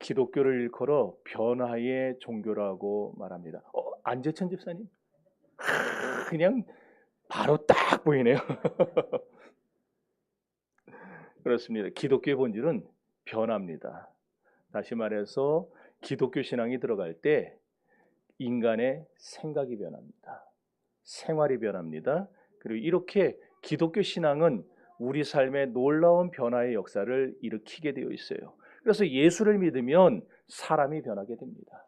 기독교를 일컬어 변화의 종교라고 말합니다. 안재천 집사님? 그냥 바로 딱 보이네요. 그렇습니다. 기독교의 본질은 변화입니다. 다시 말해서 기독교 신앙이 들어갈 때 인간의 생각이 변합니다. 생활이 변합니다. 그리고 이렇게 기독교 신앙은 우리 삶에 놀라운 변화의 역사를 일으키게 되어 있어요. 그래서 예수를 믿으면 사람이 변하게 됩니다.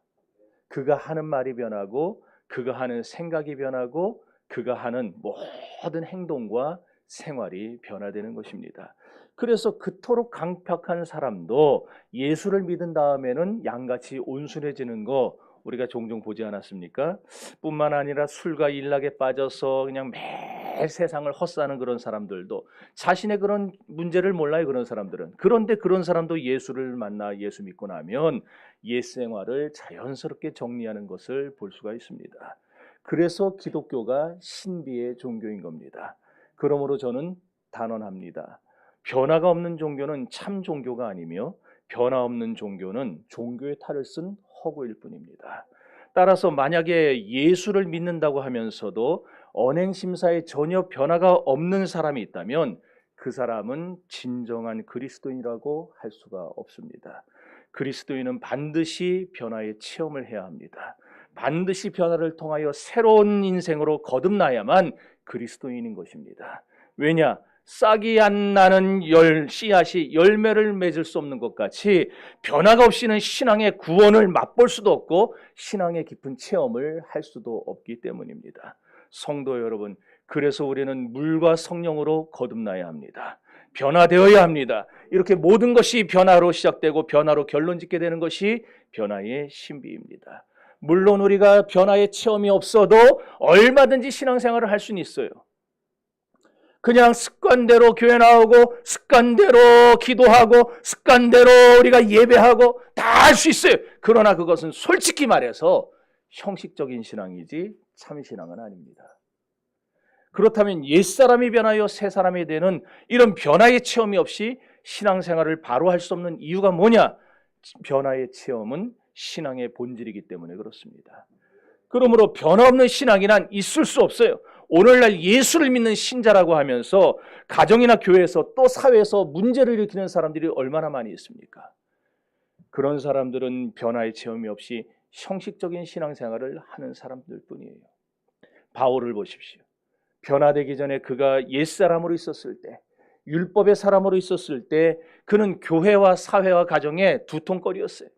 그가 하는 말이 변하고 그가 하는 생각이 변하고 그가 하는 모든 행동과 생활이 변화되는 것입니다. 그래서 그토록 강팍한 사람도 예수를 믿은 다음에는 양같이 온순해지는 거 우리가 종종 보지 않았습니까? 뿐만 아니라 술과 일락에 빠져서 그냥 매일 세상을 헛사는 그런 사람들도 자신의 그런 문제를 몰라요. 그런 사람들은. 그런데 그런 사람도 예수를 만나 예수 믿고 나면 옛 생활을 자연스럽게 정리하는 것을 볼 수가 있습니다. 그래서 기독교가 신비의 종교인 겁니다. 그러므로 저는 단언합니다. 변화가 없는 종교는 참 종교가 아니며 변화 없는 종교는 종교의 탈을 쓴 허구일 뿐입니다. 따라서 만약에 예수를 믿는다고 하면서도 언행심사에 전혀 변화가 없는 사람이 있다면 그 사람은 진정한 그리스도인이라고 할 수가 없습니다. 그리스도인은 반드시 변화의 체험을 해야 합니다. 반드시 변화를 통하여 새로운 인생으로 거듭나야만 그리스도인인 것입니다. 왜냐? 싹이 안 나는 씨앗이 열매를 맺을 수 없는 것 같이 변화가 없이는 신앙의 구원을 맛볼 수도 없고 신앙의 깊은 체험을 할 수도 없기 때문입니다. 성도 여러분, 그래서 우리는 물과 성령으로 거듭나야 합니다. 변화되어야 합니다. 이렇게 모든 것이 변화로 시작되고 변화로 결론 짓게 되는 것이 변화의 신비입니다. 물론 우리가 변화의 체험이 없어도 얼마든지 신앙생활을 할 수는 있어요. 그냥 습관대로 교회 나오고 습관대로 기도하고 습관대로 우리가 예배하고 다 할 수 있어요. 그러나 그것은 솔직히 말해서 형식적인 신앙이지 참신앙은 아닙니다. 그렇다면 옛사람이 변하여 새사람이 되는 이런 변화의 체험이 없이 신앙생활을 바로 할 수 없는 이유가 뭐냐? 변화의 체험은 신앙의 본질이기 때문에 그렇습니다. 그러므로 변화 없는 신앙이란 있을 수 없어요. 오늘날 예수를 믿는 신자라고 하면서 가정이나 교회에서 또 사회에서 문제를 일으키는 사람들이 얼마나 많이 있습니까? 그런 사람들은 변화의 체험이 없이 형식적인 신앙생활을 하는 사람들 뿐이에요. 바울을 보십시오. 변화되기 전에 그가 옛사람으로 있었을 때, 율법의 사람으로 있었을 때 그는 교회와 사회와 가정에 두통거리였어요.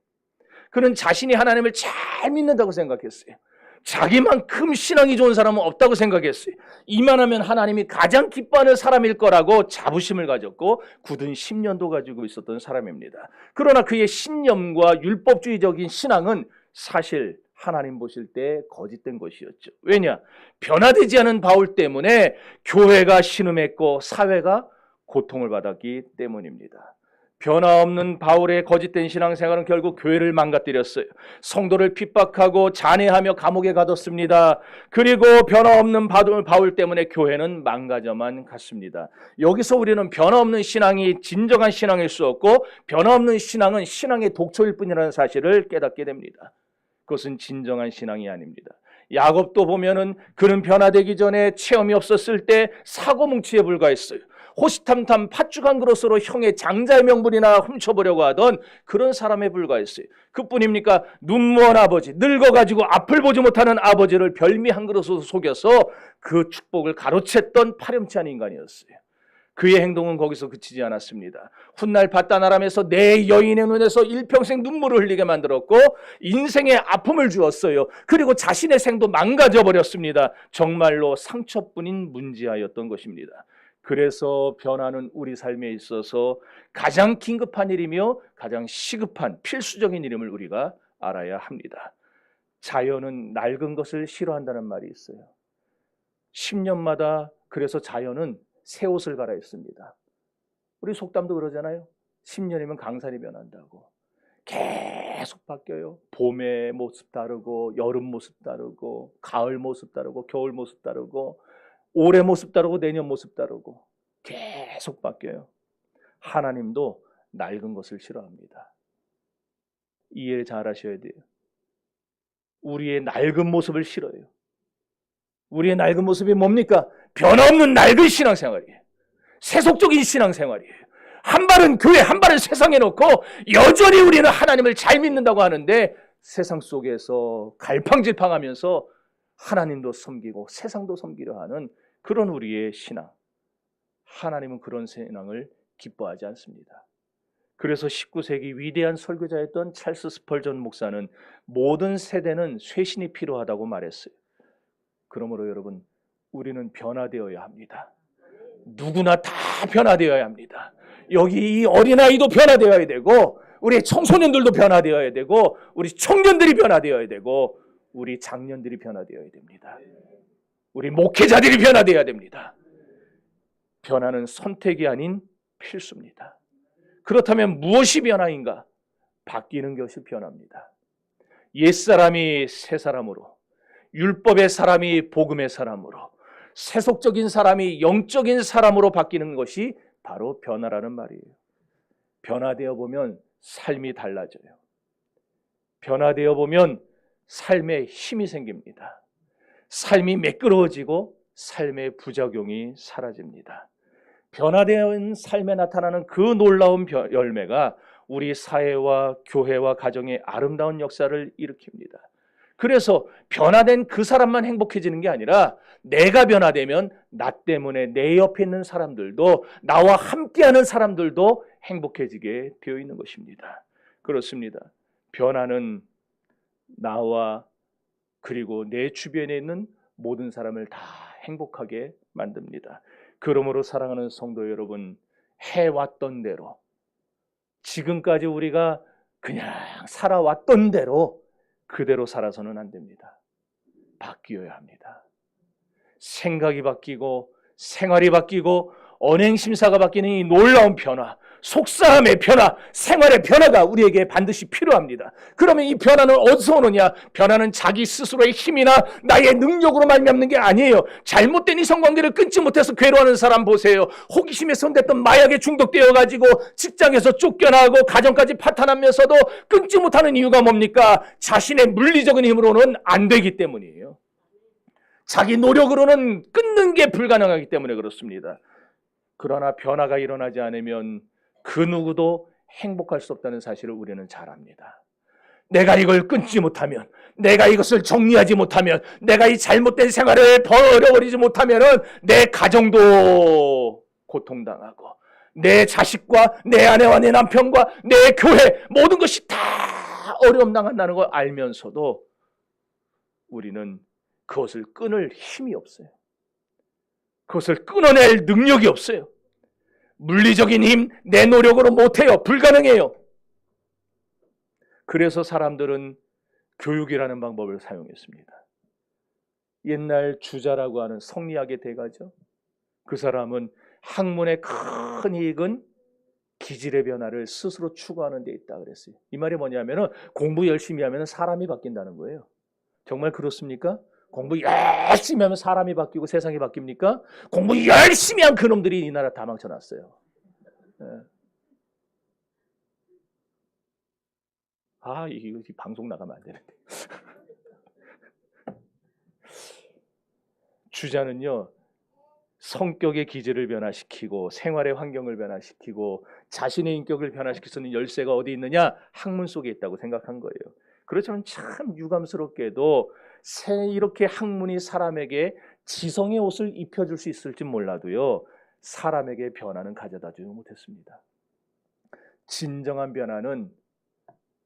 그는 자신이 하나님을 잘 믿는다고 생각했어요. 자기만큼 신앙이 좋은 사람은 없다고 생각했어요. 이만하면 하나님이 가장 기뻐하는 사람일 거라고 자부심을 가졌고 굳은 신념도 가지고 있었던 사람입니다. 그러나 그의 신념과 율법주의적인 신앙은 사실 하나님 보실 때 거짓된 것이었죠. 왜냐? 변화되지 않은 바울 때문에 교회가 신음했고 사회가 고통을 받았기 때문입니다. 변화 없는 바울의 거짓된 신앙생활은 결국 교회를 망가뜨렸어요. 성도를 핍박하고 잔해하며 감옥에 가뒀습니다. 그리고 변화 없는 바울 때문에 교회는 망가져만 갔습니다. 여기서 우리는 변화 없는 신앙이 진정한 신앙일 수 없고 변화 없는 신앙은 신앙의 독초일 뿐이라는 사실을 깨닫게 됩니다. 그것은 진정한 신앙이 아닙니다. 야곱도 보면은 그는 변화되기 전에 체험이 없었을 때 사고뭉치에 불과했어요. 호시탐탐 팥죽 한 그릇으로 형의 장자의 명분이나 훔쳐보려고 하던 그런 사람에 불과했어요. 그뿐입니까? 눈먼 아버지, 늙어가지고 앞을 보지 못하는 아버지를 별미 한 그릇으로 속여서 그 축복을 가로챘던 파렴치한 인간이었어요. 그의 행동은 거기서 그치지 않았습니다. 훗날 바다나람에서 내 여인의 눈에서 일평생 눈물을 흘리게 만들었고 인생의 아픔을 주었어요. 그리고 자신의 생도 망가져버렸습니다. 정말로 상처뿐인 문제아였던 것입니다. 그래서 변화는 우리 삶에 있어서 가장 긴급한 일이며 가장 시급한 필수적인 일임을 우리가 알아야 합니다. 자연은 낡은 것을 싫어한다는 말이 있어요. 10년마다 그래서 자연은 새 옷을 갈아입습니다. 우리 속담도 그러잖아요. 10년이면 강산이 변한다고. 계속 바뀌어요. 봄의 모습 다르고 여름 모습 다르고 가을 모습 다르고 겨울 모습 다르고 올해 모습 다르고 내년 모습 다르고 계속 바뀌어요. 하나님도 낡은 것을 싫어합니다. 이해 잘 하셔야 돼요. 우리의 낡은 모습을 싫어요. 우리의 낡은 모습이 뭡니까? 변함없는 낡은 신앙생활이에요. 세속적인 신앙생활이에요. 한 발은 교회, 한 발은 세상에 놓고 여전히 우리는 하나님을 잘 믿는다고 하는데 세상 속에서 갈팡질팡하면서 하나님도 섬기고 세상도 섬기려 하는 그런 우리의 신앙. 하나님은 그런 신앙을 기뻐하지 않습니다. 그래서 19세기 위대한 설교자였던 찰스 스펄전 목사는 모든 세대는 쇄신이 필요하다고 말했어요. 그러므로 여러분, 우리는 변화되어야 합니다. 누구나 다 변화되어야 합니다. 여기 이 어린아이도 변화되어야 되고 우리 청소년들도 변화되어야 되고 우리 청년들이 변화되어야 되고 우리 장년들이 변화되어야 됩니다. 우리 목회자들이 변화되어야 됩니다. 변화는 선택이 아닌 필수입니다. 그렇다면 무엇이 변화인가? 바뀌는 것이 변화입니다. 옛사람이 새사람으로, 율법의 사람이 복음의 사람으로, 세속적인 사람이 영적인 사람으로 바뀌는 것이 바로 변화라는 말이에요. 변화되어 보면 삶이 달라져요. 변화되어 보면 삶에 힘이 생깁니다. 삶이 매끄러워지고 삶의 부작용이 사라집니다. 변화된 삶에 나타나는 그 놀라운 열매가 우리 사회와 교회와 가정의 아름다운 역사를 일으킵니다. 그래서 변화된 그 사람만 행복해지는 게 아니라 내가 변화되면 나 때문에 내 옆에 있는 사람들도 나와 함께하는 사람들도 행복해지게 되어 있는 것입니다. 그렇습니다. 변화는 나와 그리고 내 주변에 있는 모든 사람을 다 행복하게 만듭니다. 그러므로 사랑하는 성도 여러분, 해왔던 대로 지금까지 우리가 그냥 살아왔던 대로 그대로 살아서는 안 됩니다. 바뀌어야 합니다. 생각이 바뀌고 생활이 바뀌고 언행심사가 바뀌는 이 놀라운 변화, 속사람의 변화, 생활의 변화가 우리에게 반드시 필요합니다. 그러면 이 변화는 어디서 오느냐? 변화는 자기 스스로의 힘이나 나의 능력으로 말미암는 게 아니에요. 잘못된 이성관계를 끊지 못해서 괴로워하는 사람 보세요. 호기심에 손댔던 마약에 중독되어가지고 직장에서 쫓겨나고 가정까지 파탄하면서도 끊지 못하는 이유가 뭡니까? 자신의 물리적인 힘으로는 안 되기 때문이에요. 자기 노력으로는 끊는 게 불가능하기 때문에 그렇습니다. 그러나 변화가 일어나지 않으면 그 누구도 행복할 수 없다는 사실을 우리는 잘 압니다. 내가 이걸 끊지 못하면, 내가 이것을 정리하지 못하면, 내가 이 잘못된 생활을 버려버리지 못하면 내 가정도 고통당하고 내 자식과 내 아내와 내 남편과 내 교회 모든 것이 다 어려움 당한다는 걸 알면서도 우리는 그것을 끊을 힘이 없어요. 그것을 끊어낼 능력이 없어요. 물리적인 힘, 내 노력으로 못해요. 불가능해요. 그래서 사람들은 교육이라는 방법을 사용했습니다. 옛날 주자라고 하는 성리학의 대가죠. 그 사람은 학문의 큰 이익은 기질의 변화를 스스로 추구하는 데 있다 그랬어요. 이 말이 뭐냐면 공부 열심히 하면 사람이 바뀐다는 거예요. 정말 그렇습니까? 공부 열심히 하면 사람이 바뀌고 세상이 바뀝니까? 공부 열심히 한 그놈들이 이 나라 다 망쳐놨어요. 네. 이거 방송 나가면 안 되는데. 주자는요, 성격의 기질을 변화시키고 생활의 환경을 변화시키고 자신의 인격을 변화시킬 수 있는 열쇠가 어디 있느냐? 학문 속에 있다고 생각한 거예요. 그렇지만 참 유감스럽게도 이렇게 학문이 사람에게 지성의 옷을 입혀줄 수 있을지 몰라도요, 사람에게 변화는 가져다 주지 못했습니다. 진정한 변화는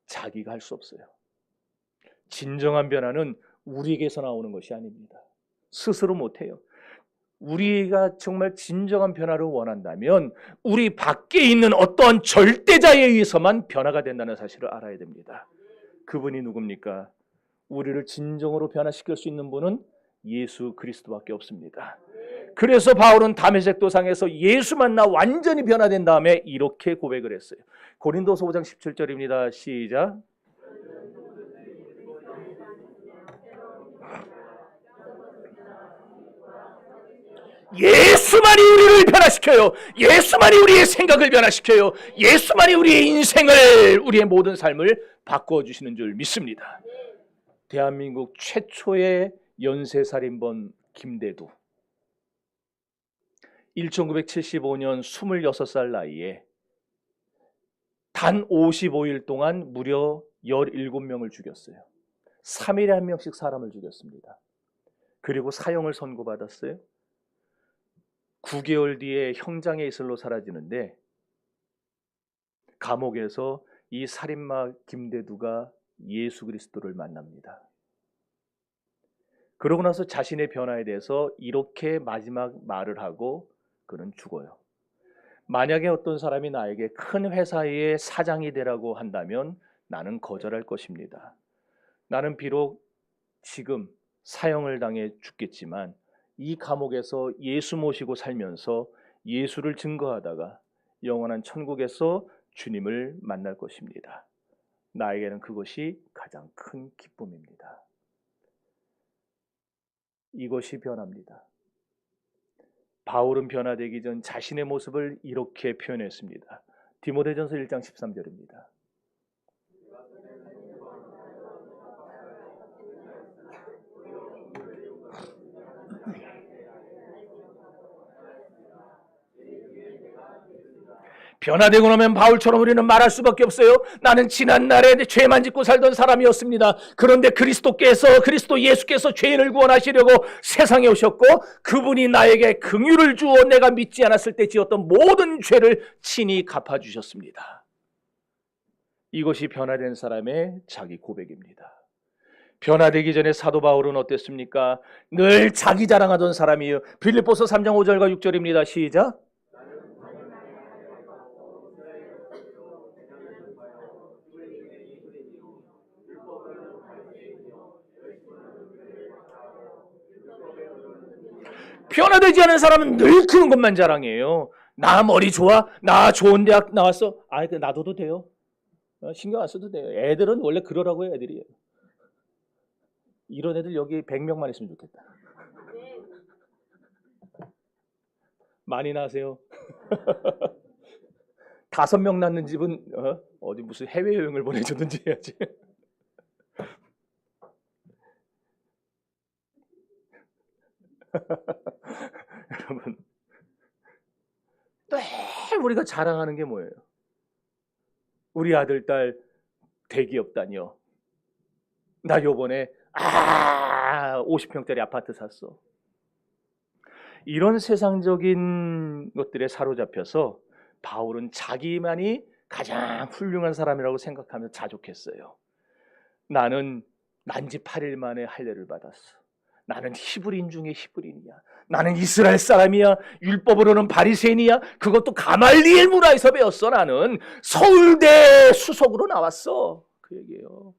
자기가 할 수 없어요. 진정한 변화는 우리에게서 나오는 것이 아닙니다. 스스로 못해요. 우리가 정말 진정한 변화를 원한다면 우리 밖에 있는 어떠한 절대자에 의해서만 변화가 된다는 사실을 알아야 됩니다. 그분이 누굽니까? 우리를 진정으로 변화시킬 수 있는 분은 예수 그리스도밖에 없습니다. 그래서 바울은 다메섹 도상에서 예수 만나 완전히 변화된 다음에 이렇게 고백을 했어요. 고린도서 5장 17절입니다. 시작. 예수만이 우리를 변화시켜요. 예수만이 우리의 생각을 변화시켜요. 예수만이 우리의 인생을, 우리의 모든 삶을 바꾸어 주시는 줄 믿습니다. 대한민국 최초의 연쇄살인범 김대두, 1975년 26살 나이에 단 55일 동안 무려 17명을 죽였어요. 3일에 한 명씩 사람을 죽였습니다. 그리고 사형을 선고받았어요. 9개월 뒤에 형장의 이슬로 사라지는데, 감옥에서 이 살인마 김대두가 예수 그리스도를 만납니다. 그러고 나서 자신의 변화에 대해서 이렇게 마지막 말을 하고 그는 죽어요. 만약에 어떤 사람이 나에게 큰 회사의 사장이 되라고 한다면 나는 거절할 것입니다. 나는 비록 지금 사형을 당해 죽겠지만 이 감옥에서 예수 모시고 살면서 예수를 증거하다가 영원한 천국에서 주님을 만날 것입니다. 나에게는 그것이 가장 큰 기쁨입니다. 이것이 변화입니다. 바울은 변화되기 전 자신의 모습을 이렇게 표현했습니다. 디모데전서 1장 13절입니다. 변화되고 나면 바울처럼 우리는 말할 수밖에 없어요. 나는 지난날에 죄만 짓고 살던 사람이었습니다. 그런데 그리스도 예수께서 죄인을 구원하시려고 세상에 오셨고, 그분이 나에게 긍휼을 주어 내가 믿지 않았을 때 지었던 모든 죄를 친히 갚아주셨습니다. 이것이 변화된 사람의 자기 고백입니다. 변화되기 전에 사도 바울은 어땠습니까? 늘 자기 자랑하던 사람이에요. 빌립보서 3장 5절과 6절입니다. 시작. 변화되지 않은 사람은 늘 그런 것만 자랑해요. 나 머리 좋아? 나 좋은 대학 나왔어? 놔둬도 돼요. 신경 안 써도 돼요. 애들은 원래 그러라고 해요. 애들이에요. 이런 애들 여기 100명만 있으면 좋겠다. 많이 나세요. 5명 낳는 집은 어디 무슨 해외여행을 보내줬는지 해야지. 여러분, 늘 우리가 자랑하는 게 뭐예요? 우리 아들, 딸 대기업 다녀. 나 요번에 50평짜리 아파트 샀어. 이런 세상적인 것들에 사로잡혀서 바울은 자기만이 가장 훌륭한 사람이라고 생각하며 자족했어요. 나는 난지 8일 만에 할례를 받았어. 나는 히브리인 중에 히브리인이야. 나는 이스라엘 사람이야. 율법으로는 바리새인이야. 그것도 가말리엘 문화에서 배웠어. 나는 서울대 수석으로 나왔어. 그 얘기예요.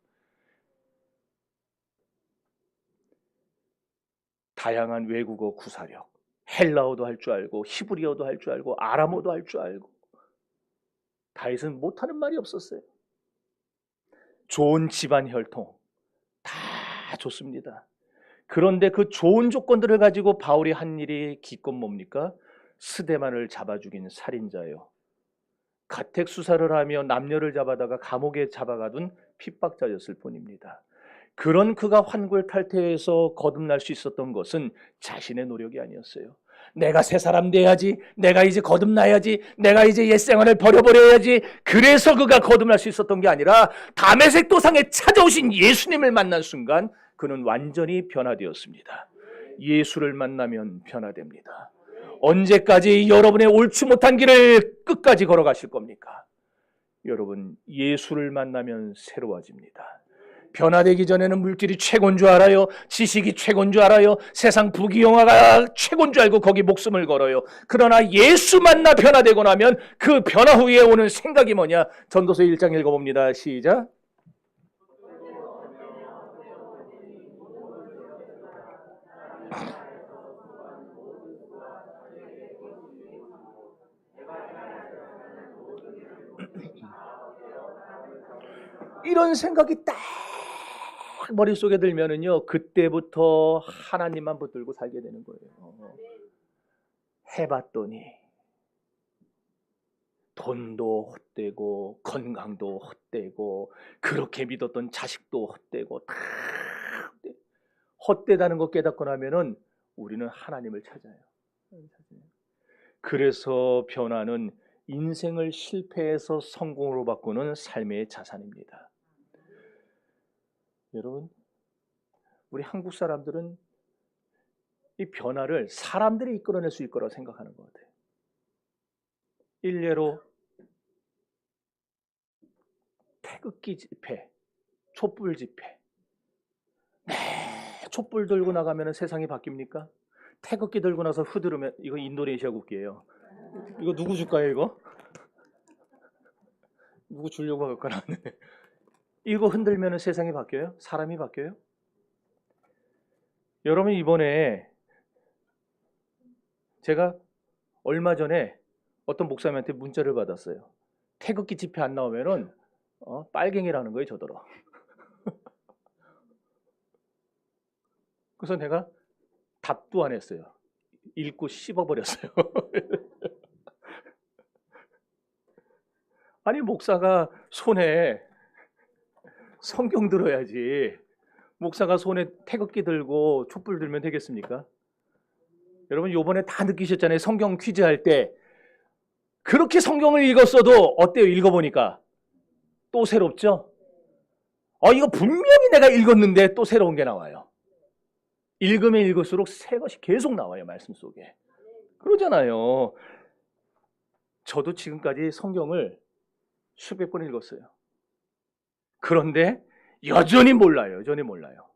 다양한 외국어 구사력, 헬라어도 할 줄 알고 히브리어도 할 줄 알고 아람어도 할 줄 알고. 다윗은 못하는 말이 없었어요. 좋은 집안 혈통 다 좋습니다. 그런데 그 좋은 조건들을 가지고 바울이 한 일이 기껏 뭡니까? 스데반을 잡아 죽인 살인자예요. 가택 수사를 하며 남녀를 잡아다가 감옥에 잡아가둔 핍박자였을 뿐입니다. 그런 그가 환골 탈태해서 거듭날 수 있었던 것은 자신의 노력이 아니었어요. 내가 새 사람 돼야지, 내가 이제 거듭나야지, 내가 이제 옛 생활을 버려버려야지. 그래서 그가 거듭날 수 있었던 게 아니라 다메섹 도상에 찾아오신 예수님을 만난 순간 그는 완전히 변화되었습니다. 예수를 만나면 변화됩니다. 언제까지 여러분의 옳지 못한 길을 끝까지 걸어가실 겁니까? 여러분, 예수를 만나면 새로워집니다. 변화되기 전에는 물질이 최고인 줄 알아요. 지식이 최고인 줄 알아요. 세상 부귀영화가 최고인 줄 알고 거기 목숨을 걸어요. 그러나 예수 만나 변화되고 나면 그 변화 후에 오는 생각이 뭐냐? 전도서 1장 읽어봅니다. 시작. 이런 생각이 딱 머릿속에 들면은요, 그때부터 하나님만 붙들고 살게 되는 거예요. 해봤더니 돈도 헛되고 건강도 헛되고 그렇게 믿었던 자식도 헛되고 다 헛되다는 거 깨닫고 나면은 우리는 하나님을 찾아요. 그래서 변화는 인생을 실패해서 성공으로 바꾸는 삶의 자산입니다. 여러분, 우리 한국 사람들은 이 변화를 사람들이 이끌어낼 수 있을 거라고 생각하는 것 같아요. 일례로 태극기 집회, 촛불 집회. 네, 촛불 들고 나가면 세상이 바뀝니까? 태극기 들고 나서 흐드르면, 이거 인도네시아 국기예요. 이거 누구 줄까요, 이거? 누구 주려고 갖고 나왔는데. 이거 흔들면 세상이 바뀌어요? 사람이 바뀌어요? 여러분, 이번에 제가 얼마 전에 어떤 목사님한테 문자를 받았어요. 태극기 집회 안 나오면은 빨갱이라는 거예요, 저더러. 그래서 내가 답도 안 했어요. 읽고 씹어버렸어요. 아니, 목사가 손에 성경 들어야지. 목사가 손에 태극기 들고 촛불 들면 되겠습니까? 여러분, 요번에 다 느끼셨잖아요. 성경 퀴즈 할 때 그렇게 성경을 읽었어도 어때요? 읽어보니까 또 새롭죠? 이거 분명히 내가 읽었는데 또 새로운 게 나와요. 읽으면 읽을수록 새 것이 계속 나와요, 말씀 속에. 그러잖아요. 저도 지금까지 성경을 수백 번 읽었어요. 그런데 여전히 몰라요. 여전히 몰라요.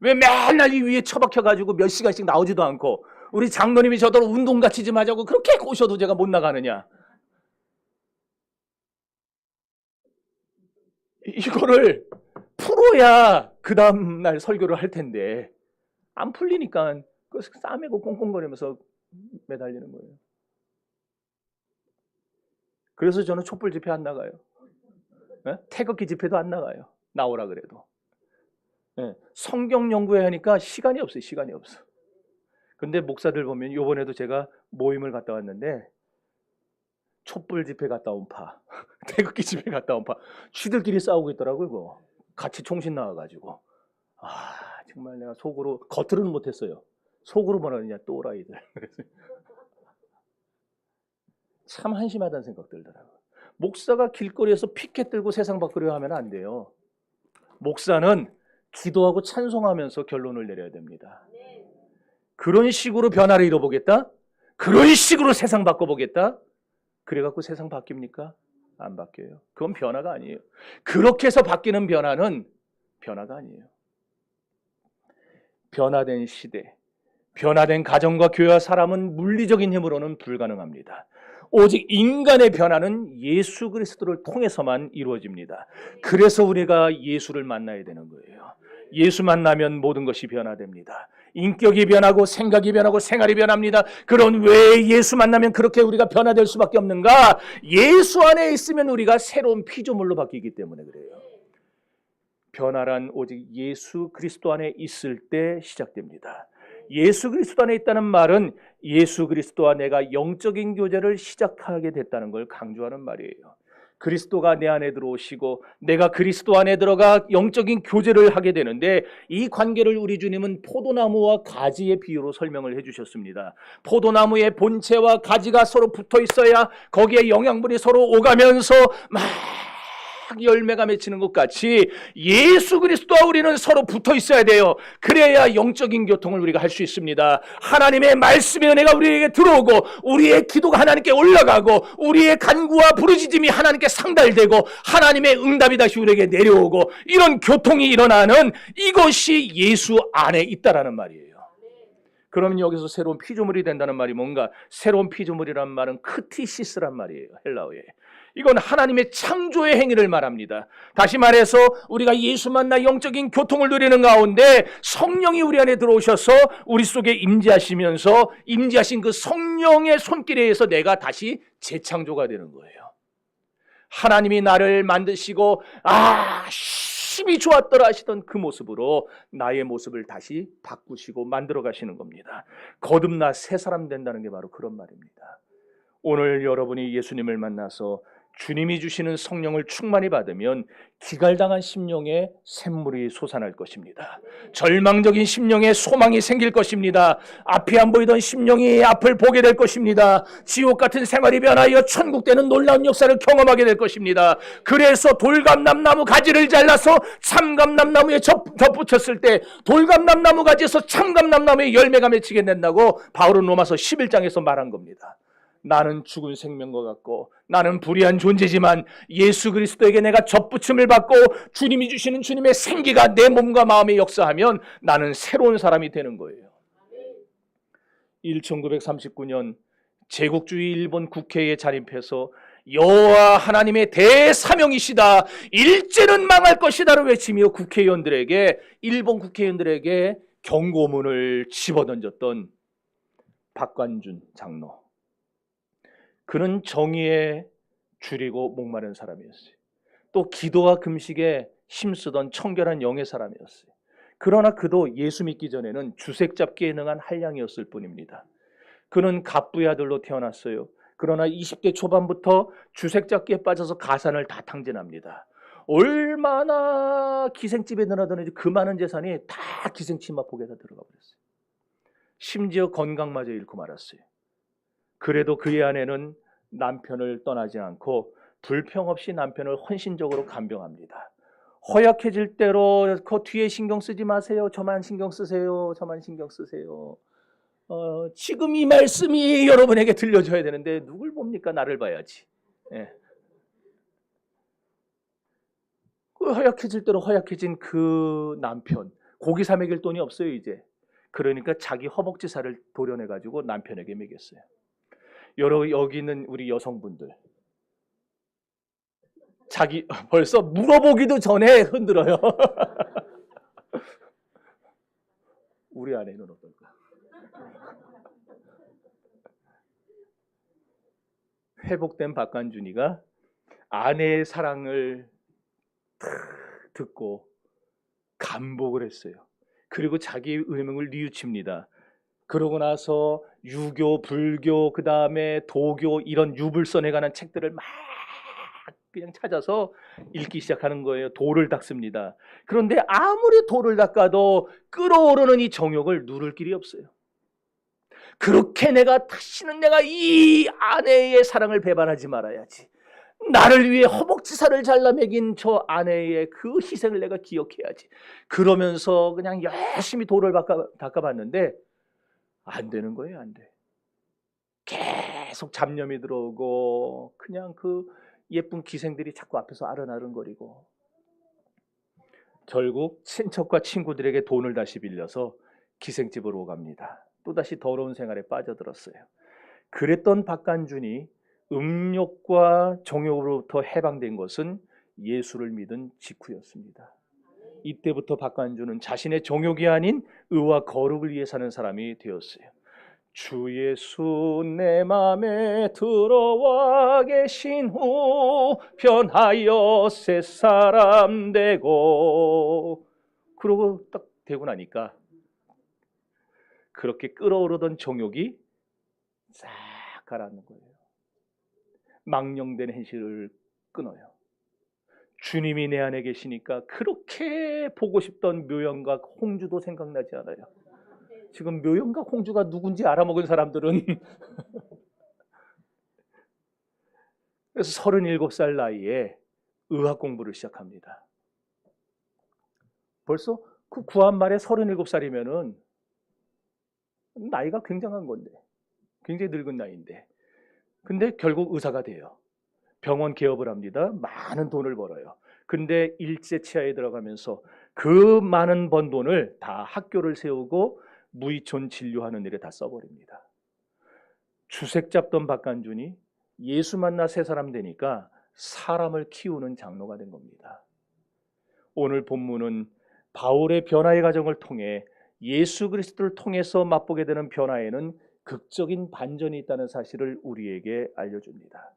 왜 맨날 이 위에 처박혀가지고 몇 시간씩 나오지도 않고 우리 장로님이 저더러 운동같이 좀 하자고 그렇게 꼬셔도 제가 못 나가느냐. 이거를 풀어야 그 다음날 설교를 할 텐데 안 풀리니까 싸매고 꽁꽁거리면서 매달리는 거예요. 그래서 저는 촛불 집회 안 나가요. 태극기 집회도 안 나가요. 나오라 그래도. 성경 연구해야 하니까 시간이 없어요. 시간이 없어. 근데 목사들 보면 요번에도 제가 모임을 갔다 왔는데 촛불 집회 갔다 온 파, 태극기 집회 갔다 온 파, 쥐들끼리 싸우고 있더라고요. 이거. 같이 총신 나와가지고. 정말 내가 속으로, 겉으로는 못했어요. 속으로 뭐라 그러냐, 또라이들. 참 한심하다는 생각 들더라고요. 목사가 길거리에서 피켓 들고 세상 바꾸려 하면 안 돼요. 목사는 기도하고 찬송하면서 결론을 내려야 됩니다. 그런 식으로 변화를 이뤄보겠다? 그런 식으로 세상 바꿔보겠다? 그래갖고 세상 바뀝니까? 안 바뀌어요. 그건 변화가 아니에요. 그렇게 해서 바뀌는 변화는 변화가 아니에요. 변화된 시대, 변화된 가정과 교회와 사람은 물리적인 힘으로는 불가능합니다. 오직 인간의 변화는 예수 그리스도를 통해서만 이루어집니다. 그래서 우리가 예수를 만나야 되는 거예요. 예수 만나면 모든 것이 변화됩니다. 인격이 변하고 생각이 변하고 생활이 변합니다. 그런 왜 예수 만나면 그렇게 우리가 변화될 수밖에 없는가? 예수 안에 있으면 우리가 새로운 피조물로 바뀌기 때문에 그래요. 변화란 오직 예수 그리스도 안에 있을 때 시작됩니다. 예수 그리스도 안에 있다는 말은 예수 그리스도와 내가 영적인 교제를 시작하게 됐다는 걸 강조하는 말이에요. 그리스도가 내 안에 들어오시고 내가 그리스도 안에 들어가 영적인 교제를 하게 되는데 이 관계를 우리 주님은 포도나무와 가지의 비유로 설명을 해주셨습니다. 포도나무의 본체와 가지가 서로 붙어 있어야 거기에 영양분이 서로 오가면서 막 열매가 맺히는 것 같이 예수 그리스도와 우리는 서로 붙어 있어야 돼요. 그래야 영적인 교통을 우리가 할 수 있습니다. 하나님의 말씀의 은혜가 우리에게 들어오고 우리의 기도가 하나님께 올라가고 우리의 간구와 부르짖음이 하나님께 상달되고 하나님의 응답이 다시 우리에게 내려오고 이런 교통이 일어나는 이것이 예수 안에 있다라는 말이에요. 그러면 여기서 새로운 피조물이 된다는 말이 뭔가? 새로운 피조물이란 말은 크티시스란 말이에요. 헬라어에. 이건 하나님의 창조의 행위를 말합니다. 다시 말해서 우리가 예수 만나 영적인 교통을 누리는 가운데 성령이 우리 안에 들어오셔서 우리 속에 임재하시면서 임재하신 그 성령의 손길에 의해서 내가 다시 재창조가 되는 거예요. 하나님이 나를 만드시고 열심히 좋았더라 하시던 그 모습으로 나의 모습을 다시 바꾸시고 만들어 가시는 겁니다. 거듭나 새 사람 된다는 게 바로 그런 말입니다. 오늘 여러분이 예수님을 만나서 주님이 주시는 성령을 충만히 받으면 기갈당한 심령에 샘물이 솟아날 것입니다. 절망적인 심령에 소망이 생길 것입니다. 앞이 안 보이던 심령이 앞을 보게 될 것입니다. 지옥 같은 생활이 변하여 천국 되는 놀라운 역사를 경험하게 될 것입니다. 그래서 돌감람나무 가지를 잘라서 참감람나무에 덧붙였을 때 돌감람나무 가지에서 참감람나무에 열매가 맺히게 된다고 바울은 로마서 11장에서 말한 겁니다. 나는 죽은 생명과 같고 나는 불의한 존재지만 예수 그리스도에게 내가 접붙임을 받고 주님이 주시는 주님의 생기가 내 몸과 마음에 역사하면 나는 새로운 사람이 되는 거예요. 1939년 제국주의 일본 국회에 자립해서 여호와 하나님의 대사명이시다, 일제는 망할 것이다를 외치며 일본 국회의원들에게 경고문을 집어던졌던 박관준 장로. 그는 정의에 줄이고 목마른 사람이었어요. 또 기도와 금식에 힘쓰던 청결한 영의 사람이었어요. 그러나 그도 예수 믿기 전에는 주색 잡기에 능한 한량이었을 뿐입니다. 그는 갑부의 아들로 태어났어요. 그러나 20대 초반부터 주색 잡기에 빠져서 가산을 다 탕진합니다. 얼마나 기생집에 늘어다니는지 그 많은 재산이 다 기생치마폭에다 들어가 버렸어요. 심지어 건강마저 잃고 말았어요. 그래도 그의 아내는 남편을 떠나지 않고 불평 없이 남편을 헌신적으로 간병합니다. 허약해질 대로 그 뒤에 신경 쓰지 마세요. 저만 신경 쓰세요. 저만 신경 쓰세요. 지금 이 말씀이 여러분에게 들려줘야 되는데 누굴 봅니까? 나를 봐야지. 예. 그 허약해질 대로 허약해진 그 남편, 고기 사 먹일 돈이 없어요 이제. 그러니까 자기 허벅지살을 도려내가지고 남편에게 먹였어요. 여기 있는 우리 여성분들, 자기 벌써 물어보기도 전에 흔들어요. 우리 아내는 어떨까? 회복된 박관준이가 아내의 사랑을 듣고 감복을 했어요. 그리고 자기 의명을 뉘우칩니다. 그러고 나서 유교, 불교, 그 다음에 도교 이런 유불선에 관한 책들을 막 그냥 찾아서 읽기 시작하는 거예요. 도를 닦습니다. 그런데 아무리 도를 닦아도 끓어오르는 이 정욕을 누를 길이 없어요. 그렇게 다시는 내가 이 아내의 사랑을 배반하지 말아야지. 나를 위해 허벅지살을 잘라 먹인 저 아내의 그 희생을 내가 기억해야지. 그러면서 그냥 열심히 도를 닦아봤는데 안 되는 거예요. 안 돼. 계속 잡념이 들어오고 그냥 그 예쁜 기생들이 자꾸 앞에서 아른아른거리고 결국 친척과 친구들에게 돈을 다시 빌려서 기생집으로 갑니다. 또다시 더러운 생활에 빠져들었어요. 그랬던 박관준이 음욕과 정욕으로부터 해방된 것은 예수를 믿은 직후였습니다. 이때부터 박관준은 자신의 정욕이 아닌 의와 거룩을 위해 사는 사람이 되었어요. 주 예수 내 맘에 들어와 계신 후 변하여 새 사람 되고, 그러고 딱 되고 나니까 그렇게 끓어오르던 정욕이 싹 가라앉는 거예요. 망령된 행실을 끊어요. 주님이 내 안에 계시니까 그렇게 보고 싶던 묘영각 홍주도 생각나지 않아요. 지금 묘영각 홍주가 누군지 알아먹은 사람들은 그래서 37살 나이에 의학 공부를 시작합니다. 벌써 그 구한 말에 37살이면은 나이가 굉장한 건데, 굉장히 늙은 나이인데, 근데 결국 의사가 돼요. 병원 개업을 합니다. 많은 돈을 벌어요. 근데 일제 치하에 들어가면서 그 많은 번 돈을 다 학교를 세우고 무의촌 진료하는 일에 다 써버립니다. 주색 잡던 박관준이 예수 만나 새 사람 되니까 사람을 키우는 장로가 된 겁니다. 오늘 본문은 바울의 변화의 과정을 통해 예수 그리스도를 통해서 맛보게 되는 변화에는 극적인 반전이 있다는 사실을 우리에게 알려줍니다.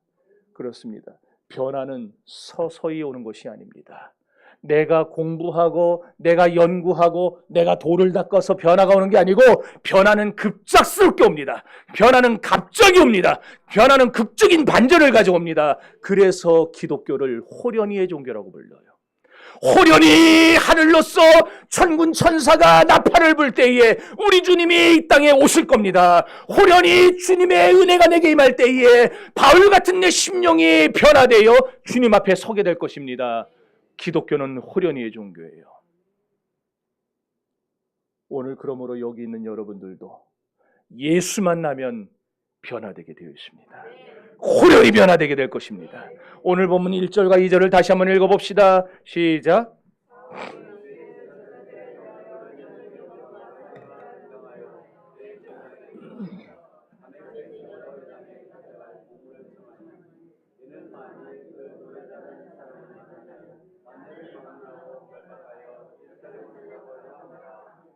그렇습니다. 변화는 서서히 오는 것이 아닙니다. 내가 공부하고 내가 연구하고 내가 돌을 닦아서 변화가 오는 게 아니고 변화는 급작스럽게 옵니다. 변화는 갑자기 옵니다. 변화는 극적인 반전을 가져옵니다. 그래서 기독교를 호련히의 종교라고 불러요. 호련히 하늘로서 천군 천사가 나팔을 불 때에 우리 주님이 이 땅에 오실 겁니다. 호련히 주님의 은혜가 내게 임할 때에 바울 같은 내 심령이 변화되어 주님 앞에 서게 될 것입니다. 기독교는 호련히의 종교예요. 오늘 그러므로 여기 있는 여러분들도 예수만 나면 변화되게 되어 있습니다. 호련히 변화되게 될 것입니다. 오늘 본문 1절과 2절을 다시 한번 읽어봅시다. 시작.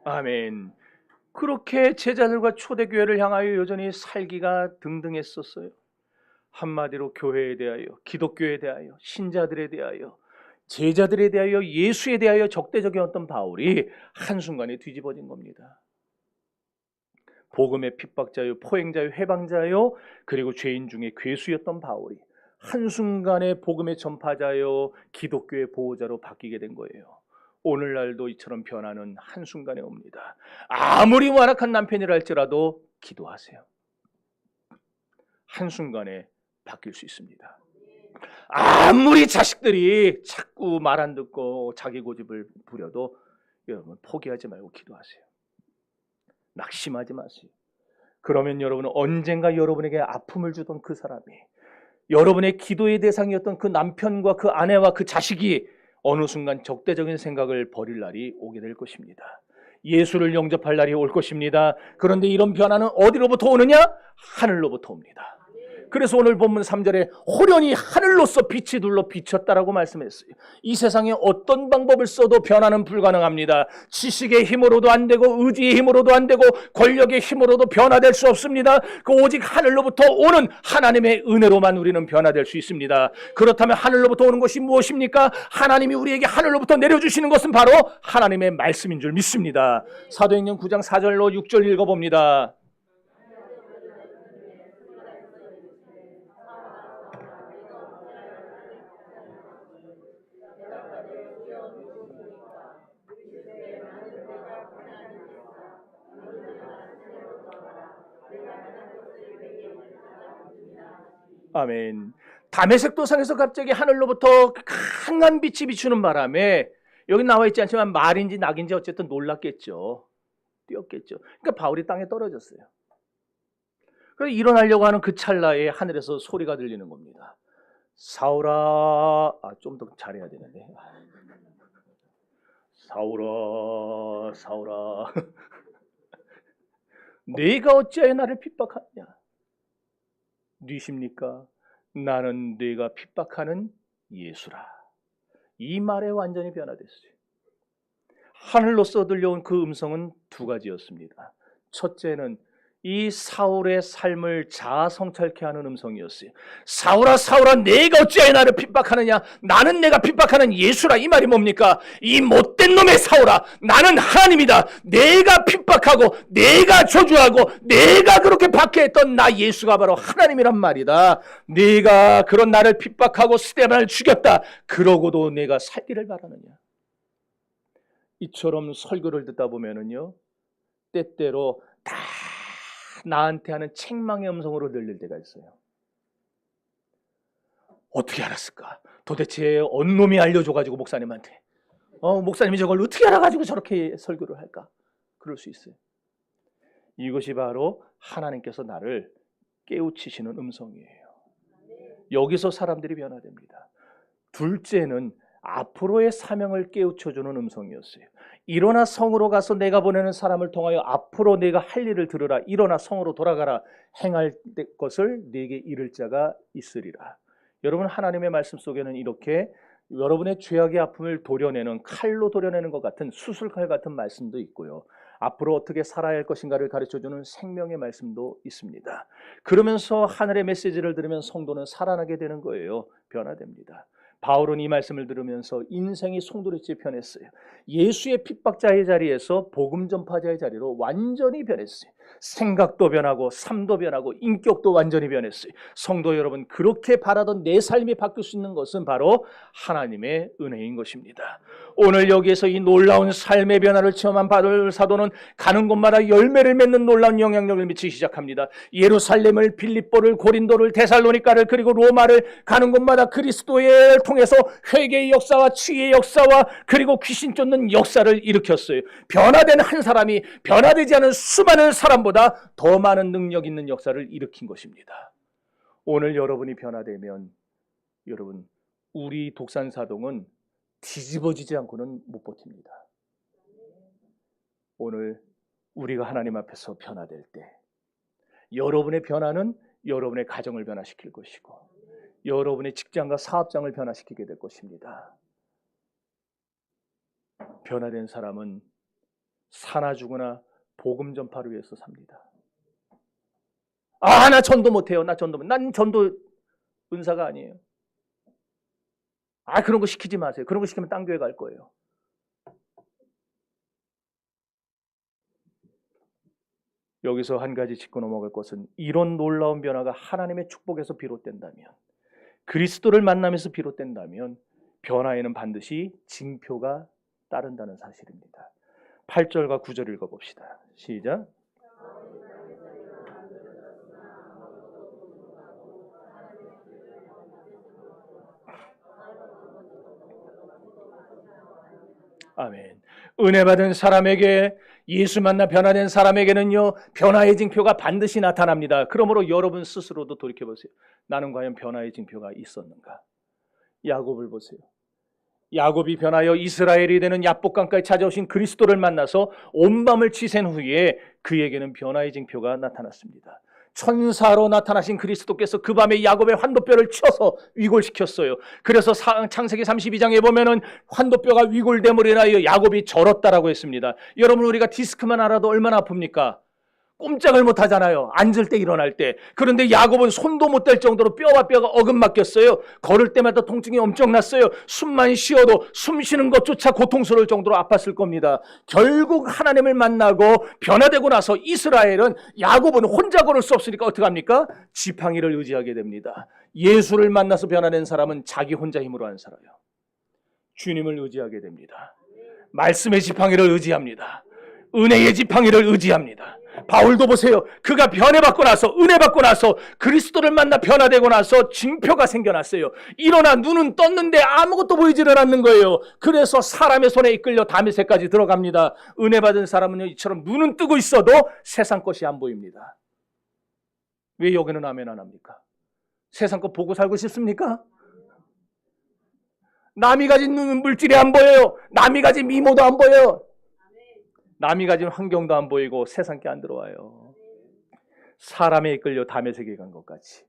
아멘. 그렇게 제자들과 초대교회를 향하여 여전히 살기가 등등했었어요. 한마디로 교회에 대하여, 기독교에 대하여, 신자들에 대하여, 제자들에 대하여, 예수에 대하여 적대적이었던 바울이 한순간에 뒤집어진 겁니다. 복음의 핍박자요, 포행자요, 해방자요, 그리고 죄인 중에 괴수였던 바울이 한순간에 복음의 전파자요, 기독교의 보호자로 바뀌게 된 거예요. 오늘날도 이처럼 변화는 한순간에 옵니다. 아무리 완악한 남편이라 할지라도 기도하세요. 한순간에 바뀔 수 있습니다. 아무리 자식들이 자꾸 말 안 듣고 자기 고집을 부려도 여러분 포기하지 말고 기도하세요. 낙심하지 마세요. 그러면 여러분은 언젠가 여러분에게 아픔을 주던 그 사람이, 여러분의 기도의 대상이었던 그 남편과 그 아내와 그 자식이 어느 순간 적대적인 생각을 버릴 날이 오게 될 것입니다. 예수를 영접할 날이 올 것입니다. 그런데 이런 변화는 어디로부터 오느냐? 하늘로부터 옵니다. 그래서 오늘 본문 3절에 호련히 하늘로서 빛이 둘러 비쳤다라고 말씀했어요. 이 세상에 어떤 방법을 써도 변화는 불가능합니다. 지식의 힘으로도 안 되고 의지의 힘으로도 안 되고 권력의 힘으로도 변화될 수 없습니다. 그 오직 하늘로부터 오는 하나님의 은혜로만 우리는 변화될 수 있습니다. 그렇다면 하늘로부터 오는 것이 무엇입니까? 하나님이 우리에게 하늘로부터 내려주시는 것은 바로 하나님의 말씀인 줄 믿습니다. 사도행전 9장 4절로 6절 읽어봅니다. 아멘. 다메섹 도상에서 갑자기 하늘로부터 강한 빛이 비추는 바람에, 여기 나와 있지 않지만 말인지 낙인지 어쨌든 놀랐겠죠. 뛰었겠죠. 그러니까 바울이 땅에 떨어졌어요. 그래서 일어나려고 하는 그 찰나에 하늘에서 소리가 들리는 겁니다. 사울아, 좀 더 잘해야 되는데. 사울아, 사울아, 네가 어찌하여 나를 핍박하느냐? 뉘십니까? 나는 네가 핍박하는 예수라. 이 말에 완전히 변화됐어요. 하늘로서 들려온 그 음성은 두 가지였습니다. 첫째는 이 사울의 삶을 자아성찰케 하는 음성이었어요. 사울아, 사울아, 내가 어찌하여 나를 핍박하느냐? 나는 내가 핍박하는 예수라. 이 말이 뭡니까? 이 못된 놈의 사울아, 나는 하나님이다. 내가 핍박하고 내가 저주하고 내가 그렇게 박해했던 나 예수가 바로 하나님이란 말이다. 네가 그런 나를 핍박하고 스데반을 죽였다. 그러고도 내가 살기를 바라느냐? 이처럼 설교를 듣다 보면은요, 때때로 다 나한테 하는 책망의 음성으로 들릴 때가 있어요. 어떻게 알았을까? 도대체 어느 놈이 알려줘가지고 목사님한테 목사님이 저걸 어떻게 알아가지고 저렇게 설교를 할까? 그럴 수 있어요. 이것이 바로 하나님께서 나를 깨우치시는 음성이에요. 여기서 사람들이 변화됩니다. 둘째는 앞으로의 사명을 깨우쳐주는 음성이었어요. 일어나 성으로 가서 내가 보내는 사람을 통하여 앞으로 내가 할 일을 들으라. 일어나 성으로 돌아가라. 행할 것을 네게 이를 자가 있으리라. 여러분, 하나님의 말씀 속에는 이렇게 여러분의 죄악의 아픔을 도려내는, 칼로 도려내는 것 같은 수술칼 같은 말씀도 있고요. 앞으로 어떻게 살아야 할 것인가를 가르쳐주는 생명의 말씀도 있습니다. 그러면서 하늘의 메시지를 들으면 성도는 살아나게 되는 거예요. 변화됩니다. 바울은 이 말씀을 들으면서 인생이 송두리째 변했어요. 예수의 핍박자의 자리에서 복음 전파자의 자리로 완전히 변했어요. 생각도 변하고 삶도 변하고 인격도 완전히 변했어요. 성도 여러분, 그렇게 바라던 내 삶이 바뀔 수 있는 것은 바로 하나님의 은혜인 것입니다. 오늘 여기에서 이 놀라운 삶의 변화를 체험한 바울 사도는 가는 곳마다 열매를 맺는 놀라운 영향력을 미치기 시작합니다. 예루살렘을, 빌립보를, 고린도를, 데살로니가를, 그리고 로마를 가는 곳마다 그리스도를 통해서 회개의 역사와 치유의 역사와 그리고 귀신 쫓는 역사를 일으켰어요. 변화된 한 사람이 변화되지 않은 수많은 사람보다 더 많은 능력 있는 역사를 일으킨 것입니다. 오늘 여러분이 변화되면 여러분, 우리 독산사동은 뒤집어지지 않고는 못 버팁니다. 오늘 우리가 하나님 앞에서 변화될 때 여러분의 변화는 여러분의 가정을 변화시킬 것이고 여러분의 직장과 사업장을 변화시키게 될 것입니다. 변화된 사람은 사나 죽으나 복음 전파를 위해서 삽니다. 나 전도 못해요. 난 전도 은사가 아니에요. 그런 거 시키지 마세요. 그런 거 시키면 딴 교회 갈 거예요. 여기서 한 가지 짚고 넘어갈 것은 이런 놀라운 변화가 하나님의 축복에서 비롯된다면, 그리스도를 만나면서 비롯된다면 변화에는 반드시 징표가 따른다는 사실입니다. 8절과 9절 읽어봅시다. 시작. 아멘. 은혜 받은 사람에게, 예수 만나 변화된 사람에게는요, 변화의 징표가 반드시 나타납니다. 그러므로 여러분 스스로도 돌이켜보세요. 나는 과연 변화의 징표가 있었는가? 야곱을 보세요. 야곱이 변하여 이스라엘이 되는 야복강가에 찾아오신 그리스도를 만나서 온 밤을 지샌 후에 그에게는 변화의 징표가 나타났습니다. 천사로 나타나신 그리스도께서 그 밤에 야곱의 환도뼈를 쳐서 위골시켰어요. 그래서 창세기 32장에 보면은 환도뼈가 위골됨으로 인하여 야곱이 절었다라고 했습니다. 여러분, 우리가 디스크만 알아도 얼마나 아픕니까? 꼼짝을 못 하잖아요. 앉을 때, 일어날 때. 그런데 야곱은 손도 못 댈 정도로 뼈와 뼈가 어긋맞겼어요. 걸을 때마다 통증이 엄청났어요. 숨만 쉬어도 숨 쉬는 것조차 고통스러울 정도로 아팠을 겁니다. 결국 하나님을 만나고 변화되고 나서 이스라엘은, 야곱은 혼자 걸을 수 없으니까 어떡합니까? 지팡이를 의지하게 됩니다. 예수를 만나서 변화된 사람은 자기 혼자 힘으로 안 살아요. 주님을 의지하게 됩니다. 말씀의 지팡이를 의지합니다. 은혜의 지팡이를 의지합니다. 바울도 보세요. 그가 변해받고 나서, 은혜 받고 나서, 그리스도를 만나 변화되고 나서 징표가 생겨났어요. 일어나 눈은 떴는데 아무것도 보이지를 않는 거예요. 그래서 사람의 손에 이끌려 다메섹까지 들어갑니다. 은혜 받은 사람은 이처럼 눈은 뜨고 있어도 세상 것이 안 보입니다. 왜 여기는 아멘 안 합니까? 세상 것 보고 살고 싶습니까? 남이 가진 눈은 물질이 안 보여요. 남이 가진 미모도 안 보여요. 남이 가진 환경도 안 보이고 세상 게 안 들어와요. 사람에 이끌려 다메섹에 간 것 같이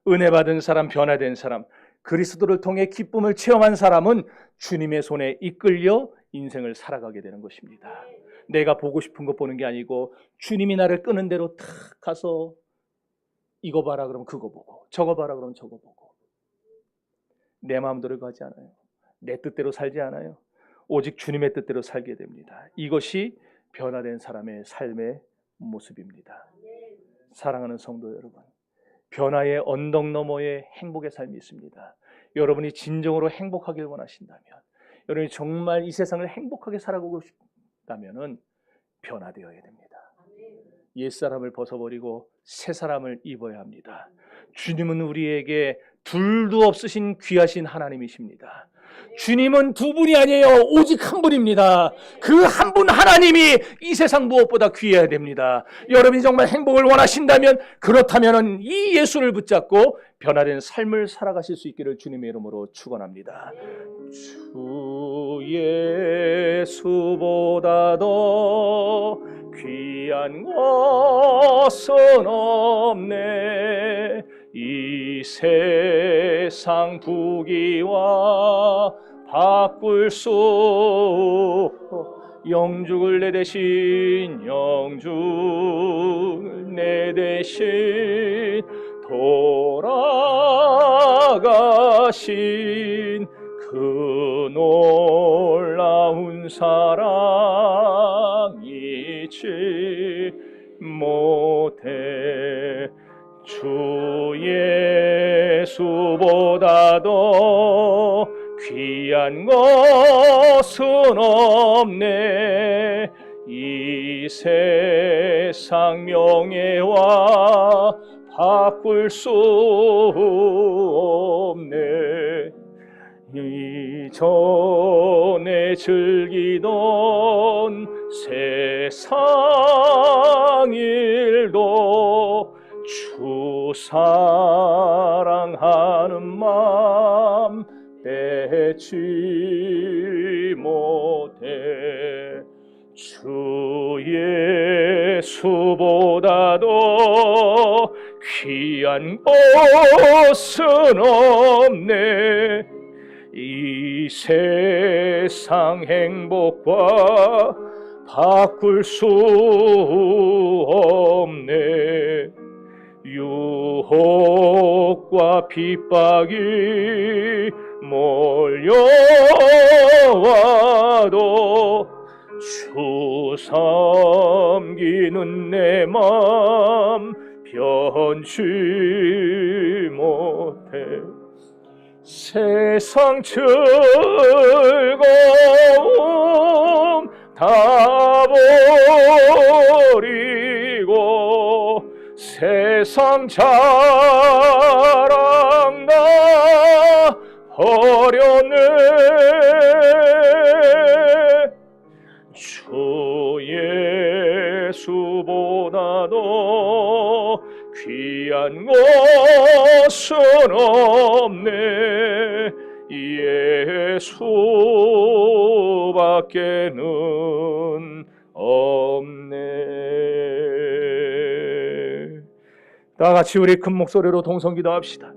은혜 받은 사람, 변화된 사람, 그리스도를 통해 기쁨을 체험한 사람은 주님의 손에 이끌려 인생을 살아가게 되는 것입니다. 내가 보고 싶은 것 보는 게 아니고 주님이 나를 끄는 대로 탁 가서 이거 봐라 그러면 그거 보고, 저거 봐라 그러면 저거 보고, 내 마음대로 가지 않아요. 내 뜻대로 살지 않아요. 오직 주님의 뜻대로 살게 됩니다. 이것이 변화된 사람의 삶의 모습입니다. 사랑하는 성도 여러분, 변화의 언덕 너머에 행복의 삶이 있습니다. 여러분이 진정으로 행복하길 원하신다면, 여러분이 정말 이 세상을 행복하게 살아가고 싶다면 변화되어야 됩니다. 옛사람을 벗어버리고 새 사람을 입어야 합니다. 주님은 우리에게 둘도 없으신 귀하신 하나님이십니다. 주님은 두 분이 아니에요. 오직 한 분입니다. 그 한 분 하나님이 이 세상 무엇보다 귀해야 됩니다. 여러분이 정말 행복을 원하신다면, 그렇다면 이 예수를 붙잡고 변화된 삶을 살아가실 수 있기를 주님의 이름으로 축원합니다. 주 예수보다 더 귀한 것은 없네. 이 세상 부귀와 바꿀 수 영죽을 내 대신, 영죽을 내 대신 돌아가신 그 놀라운 사랑 잊지 못해. 주 예수보다도 귀한 것은 없네. 이 세상 명예와 바꿀 수 없네. 이전에 즐기던 세상 일도 주 사랑하는 마음 빼지 못해. 주 예수보다도 귀한 것은 없네. 이 세상 행복과 바꿀 수 없네. 유혹과 핍박이 몰려와도 주 섬기는 내 맘 변치 못해. 세상 즐거움 다 버리고 세상 자랑 다 버렸네. 주 예수보다도 귀한 것은 없네. 예수밖에는 없네. 다 같이 우리 큰 목소리로 동성 기도합시다.